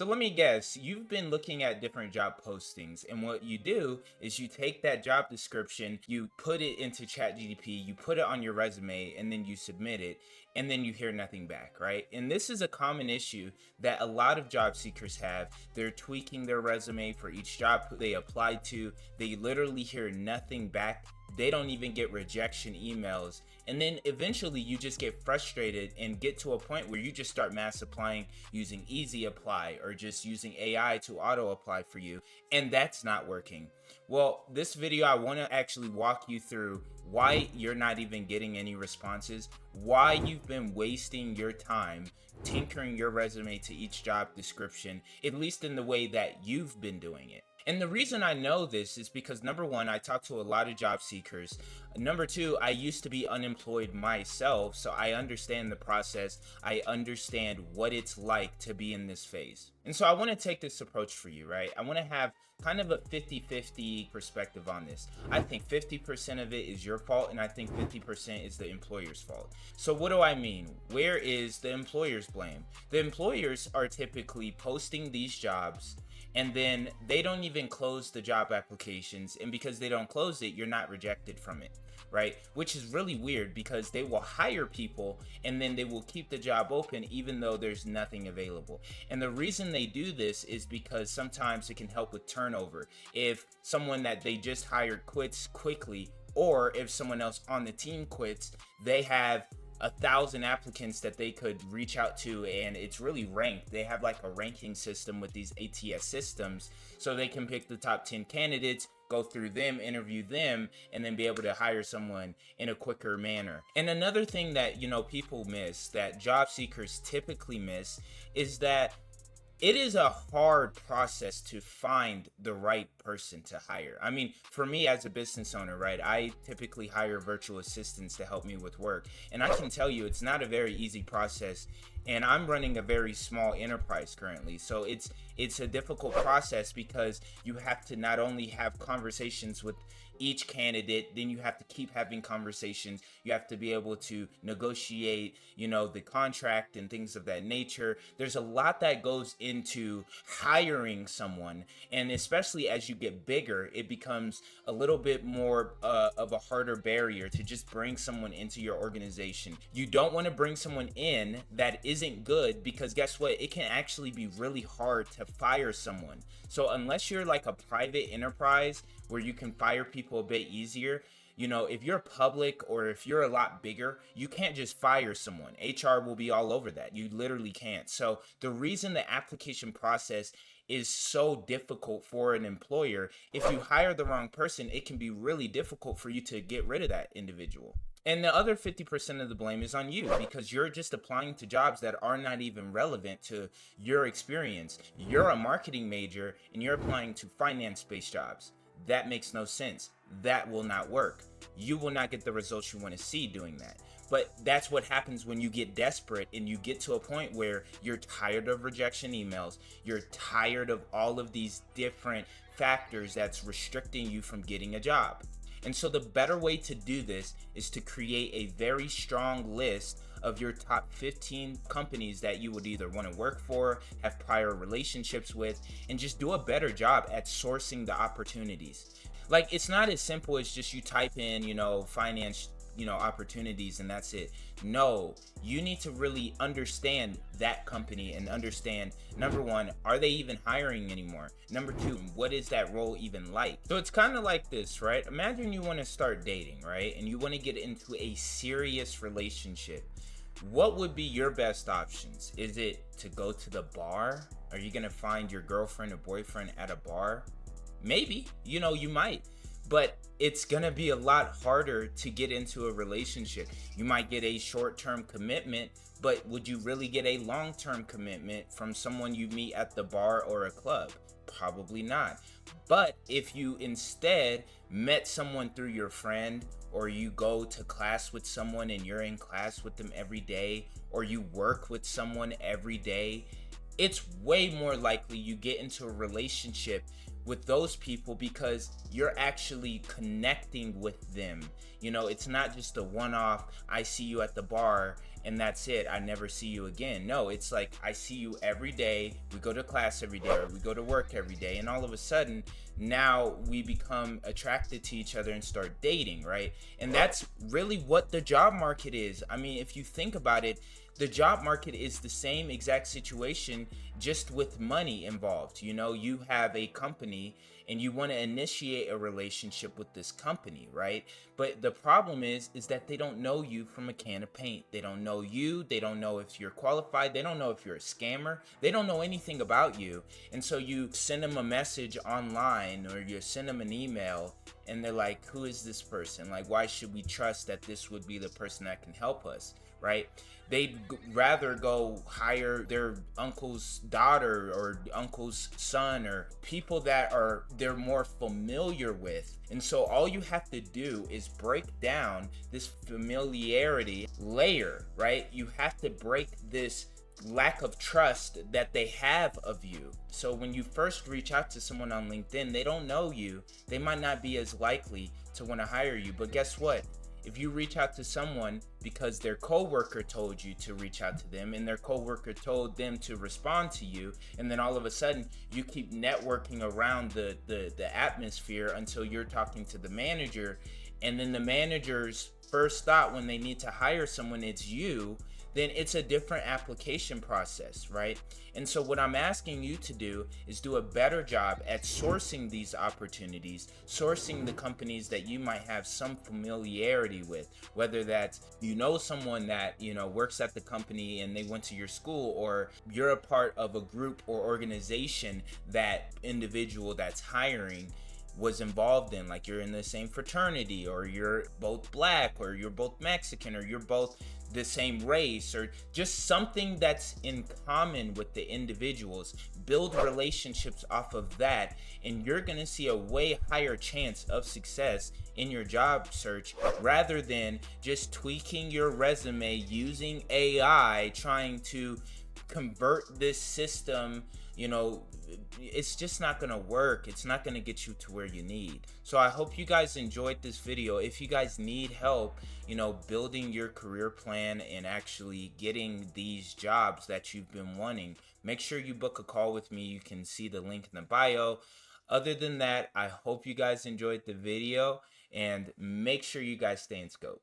So let me guess, you've been looking at different job postings, and what you do is you take that job description, you put it into ChatGPT, you put it on your resume, and then you submit it, and then you hear nothing back, right? And this is a common issue that a lot of job seekers have. They're tweaking their resume for each job they apply to, they literally hear nothing back. They don't even get rejection emails. And then eventually you just get frustrated and get to a point where you just start mass applying using Easy Apply or just using AI to auto apply for you. And that's not working. Well, this video, I want to actually walk you through why you're not even getting any responses, why you've been wasting your time tinkering your resume to each job description, at least in the way that you've been doing it. And the reason I know this is because number one, I talk to a lot of job seekers. Number two, I used to be unemployed myself, so I understand the process. I understand what it's like to be in this phase. And so I want to take this approach for you, right? I want to have kind of a 50-50 perspective on this. I think 50% of it is your fault, and I think 50% is the employer's fault. So what do I mean? Where is the employer's blame? The employers are typically posting these jobs, and then they don't even close the job applications, and because they don't close it, you're not rejected from it, right? Which is really weird because they will hire people and then they will keep the job open even though there's nothing available. And the reason they do this is because sometimes it can help with turnover. If someone that they just hired quits quickly, or if someone else on the team quits, they have 1,000 applicants that they could reach out to, and it's really ranked. They have like a ranking system with these ATS systems, so they can pick the top 10 candidates, go through them, interview them, and then be able to hire someone in a quicker manner. And another thing that, people miss, that job seekers typically miss, is that it is a hard process to find the right person to hire. I mean, for me as a business owner, right, I typically hire virtual assistants to help me with work. And I can tell you it's not a very easy process. And I'm running a very small enterprise currently. So it's a difficult process because you have to not only have conversations with each candidate, then you have to keep having conversations. You have to be able to negotiate, the contract and things of that nature. There's a lot that goes into hiring someone. And especially as you get bigger, it becomes a little bit more of a harder barrier to just bring someone into your organization. You don't want to bring someone in that isn't good, because guess what? It can actually be really hard to fire someone. So unless you're like a private enterprise where you can fire people a bit easier, if you're public or if you're a lot bigger, you can't just fire someone. HR will be all over that. You literally can't. So the reason the application process is so difficult for an employer, if you hire the wrong person, it can be really difficult for you to get rid of that individual. And the other 50% of the blame is on you, because you're just applying to jobs that are not even relevant to your experience. You're a marketing major and you're applying to finance-based jobs. That makes no sense. That will not work. You will not get the results you want to see doing that. But that's what happens when you get desperate and you get to a point where you're tired of rejection emails. You're tired of all of these different factors that's restricting you from getting a job. And so the better way to do this is to create a very strong list of your top 15 companies that you would either want to work for, have prior relationships with, and just do a better job at sourcing the opportunities. Like, it's not as simple as just you type in, finance, opportunities, and that's it. No, you need to really understand that company and understand, number one, are they even hiring anymore? Number two, what is that role even like? So it's kind of like this, right? Imagine you want to start dating, right? And you want to get into a serious relationship. What would be your best options? Is it to go to the bar? Are you going to find your girlfriend or boyfriend at a bar? Maybe, you might. But it's going to be a lot harder to get into a relationship. You might get a short-term commitment, but would you really get a long-term commitment from someone you meet at the bar or a club? Probably not. But if you instead met someone through your friend, or you go to class with someone and you're in class with them every day, or you work with someone every day, it's way more likely you get into a relationship with those people because you're actually connecting with them. It's not just a one-off, I see you at the bar and that's it. I never see you again. No, it's like I see you every day. We go to class every day, or we go to work every day, and all of a sudden now we become attracted to each other and start dating, right? And that's really what the job market is. I mean, if you think about it, the job market is the same exact situation, just with money involved. You know, you have a company and you want to initiate a relationship with this company, right? But the problem is that they don't know you from a can of paint. They don't know you. They don't know if you're qualified. They don't know if you're a scammer. They don't know anything about you. And so you send them a message online, or you send them an email, and they're like, who is this person? Like, why should we trust that this would be the person that can help us, right? They'd rather go hire their uncle's daughter or uncle's son, or people that are they're more familiar with. And so all you have to do is break down this familiarity layer, right? You have to break this lack of trust that they have of you. So when you first reach out to someone on LinkedIn, they don't know you. They might not be as likely to want to hire you. But guess what? If you reach out to someone because their coworker told you to reach out to them, and their coworker told them to respond to you, and then all of a sudden you keep networking around the atmosphere until you're talking to the manager, and then the manager's first thought when they need to hire someone, it's you, then it's a different application process, right? And so what I'm asking you to do is do a better job at sourcing these opportunities, sourcing the companies that you might have some familiarity with, whether that's, you know, someone that, you know, works at the company and they went to your school, or you're a part of a group or organization that individual that's hiring was involved in, like you're in the same fraternity, or you're both black, or you're both Mexican, or you're both the same race, or just something that's in common with the individuals. Build relationships off of that, and you're gonna see a way higher chance of success in your job search, rather than just tweaking your resume using AI, trying to convert this system. You know, it's just not gonna work. It's not gonna get you to where you need. So I hope you guys enjoyed this video. If you guys need help, you know, building your career plan and actually getting these jobs that you've been wanting, make sure you book a call with me. You can see the link in the bio. Other than that, I hope you guys enjoyed the video, and make sure you guys stay in scope.